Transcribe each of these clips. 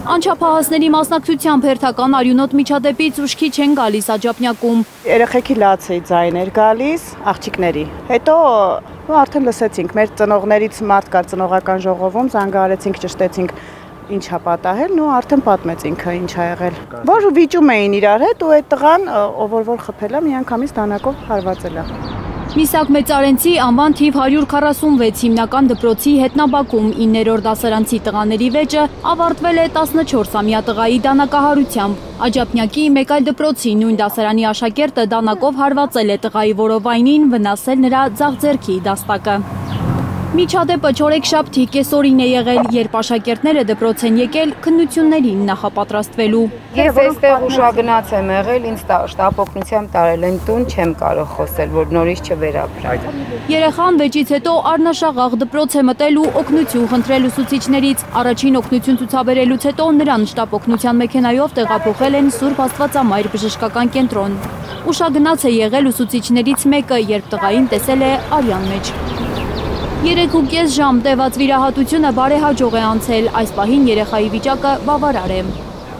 Անչափահասների մասնակցությամբ հերթական արյունոտ միջադեպից ուշքի չեն գալիս Աջափնյակում։ Երեխեքի լաց էի ձայներ գալիս, աղջիկների։ Հետո արդեն լսեցինք, մեր ծնողներից մարդ կար ծնողական ժողովում, զանգահարեցինք, ճշտեցինք ինչ ա պատահել, ու արդեն պատմեց ինքը ինչ ա եղել։ Որ վիճում էին իրար հետ ու այդ տղան, ով որ խփել է, միանգամից դանակով հարվածել է։ Միսակ Մեծարենցի անվան թիվ 146 հիմնական դպրոցի հետնաբակում 9-րդ դասարանցի տղաների վեճը ավարտվել է 14-ամյա տղայի դանակահարությամբ։ Աջափնյակի մեկ այլ դպրոցի նույն դասարանի աշակերտը դանակով հարվածել է տղայի որովայնին, վնասել նրա ձախ ձեռքի դաստակը։ Միջադեպը չորեքշաբթի կեսօրին է եղել, երբ աշակերտները դպրոց են եկել քննություններին նախապատրաստվելու։ Ես այստեղ ուշագնաց եմ եղել, ինձ շտապօգնությամբ տարել են տուն, չեմ կարող խոսել, որ նորից չվերապրել։ Երեխան վեճից հետո առնաշաղաղ դպրոց է մտել ու օգնություն խնդրել ուսուցիչներից։ Առաջին օգնություն ցուցաբերելուց հետո նրան շտապօգնության մեքենայով տեղափոխել են Սուրբ Աստվածամայր բժշկական կենտրոն։ Ուշագնաց է եղել ուսուցիչներից մեկը, երբ տղային տեսել է արյան մեջ։ 3.5 ժամ տևած վիրահատությունը բարեհաջող է անցել, այս պահին երեխայի վիճակը բավարար է։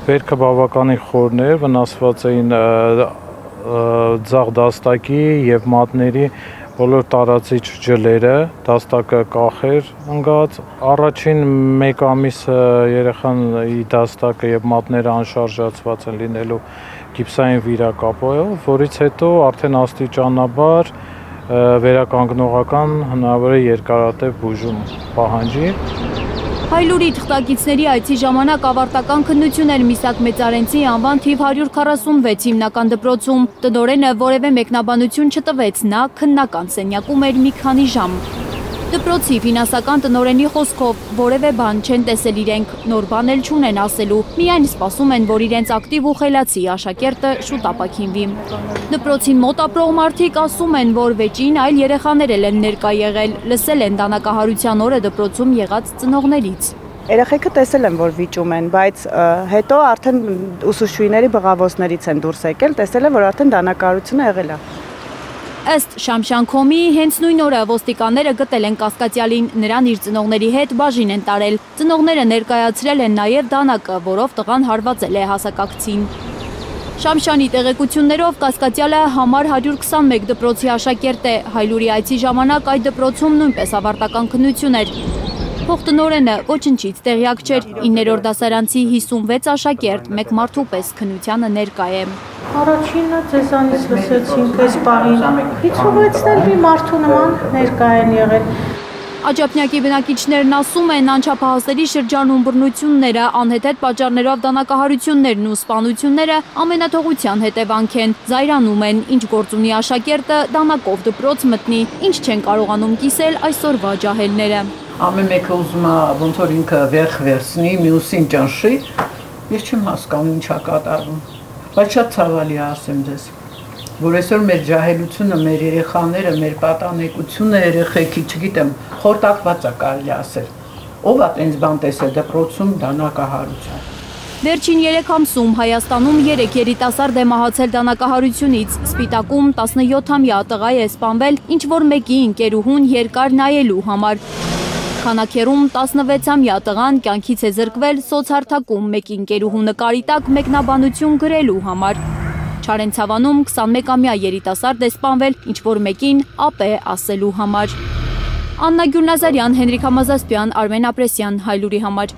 Վերքը բավականին խորն էր, վնասված էին ձախ դաստակի և մատների բոլոր տարածիչ ջլերը, դաստակը կախեր ընկած։ Առաջին մեկ ամիս երեխայի դաստակը և մատները անշարժացված են լինելու գիպսային վիրակապով, որից հետո արդեն աստիճանաբար վերականգնողական հնարավոր է երկարատև բուժում պահանջի։ Հայլուրի թղթակիցների այցի ժամանակ ավարտական քննություն էր Միսակ Մեծարենցի անվան թիվ 146 հիմնական դպրոցում։ Տնօրենը որևէ մեկնաբանություն չտվեց, նա քննական սենյակում էր մի քանի ժամ։ Դպրոցի ֆինանսական տնօրենի խոսքով որևէ բան չեն տեսել իրենք, նոր բան էլ չունեն ասելու, միայն սպասում են, որ իրենց ակտիվ ու խելացի աշակերտը շուտ ապաքինվի։ Դպրոցին մոտ ապրող մարդիկ ասում են, որ վեճին այլ երեխաներ էլ են ներկա եղել, լսել են դանակահարության օրը դպրոցում եղած ծնողներից։ Երեխեքը տեսել են, որ վիճում են, բայց հետո արդեն ուսուցչուհիների բղավոցներից են դուրս եկել, տեսել են, որ արդեն դանակահարությունը եղել է։ Ըստ Շամշան.com-ի հենց նույն օրը ոստիկանները գտել են կասկածյալին, նրան իր ծնողների հետ բաժին են տարել։ Ծնողները ներկայացրել են նաև դանակը, որով տղան հարվածել է հասակակցին։ Շամշանի տեղեկություններով կասկածյալը համար 121 դպրոցի աշակերտ է, Հայլուրի այցի ժամանակ այդ դպրոցում նույնպես ավարտական քննություն էր։ Փոխտնօրենը ոչնչից տեղյակ չէր, 9-րդ դասարանցի 56 աշակերտ մեկ մարդու պես քննությանը ներկա է։ Առաջինը ձեզանից լսեցինք այս պահին, 56-ն մի մարդու նման ներկա են եղել։ Աջափնյակի բնակիչներն ասում են, անչափահասների շրջանում բռնությունները, անհեթեթ պատճառներով դանակահարություններն ու սպանությունները ամենաթողության հետևանք են, զայրանում են, ինչ գործ ունի աշակերտը, դանակով դպրոց մտնի, ինչ չեն կարողանում կիսել այսօրվա ջահելները։ Ամեն մեկը ուզում է ոնց որ ինքը վերх վերցնի, մյուսին ճնշի, ես չեմ հասկանում ինչա կատարվում, բայց շատ ցավալի է ասեմ ձեզ, որ այսօր մեր ջահելությունը, մեր երեխաները, մեր պատանեկությունը երեխեքի, չգիտեմ, խորտակված է կարելի ասել, ով է տենց բան տեսել դպրոցում դանակահարության։ Վերջին 3 ամսում Հայաստանում 3 երիտասարդ է մահացել դանակահարությունից, Սպիտակում 17-ամյա տղա է սպանվել ինչ-որ մեկի ընկերուհուն երկար նայելու համար։ Քանաքերում 16-ամյա տղան կյանքից է զրկվել սոցհարթակում մեկի ընկերուհու նկարի տակ մեկնաբանություն գրելու համար։ Չարենցավանում 21-ամյա երիտասարդ է սպանվել ինչ-որ մեկին ապե ասելու համար։ Աննա Գյուլնազարյան, Հենրիկ Համազասպյան, Արմեն Ապրեսյան, Հայլուրի համար։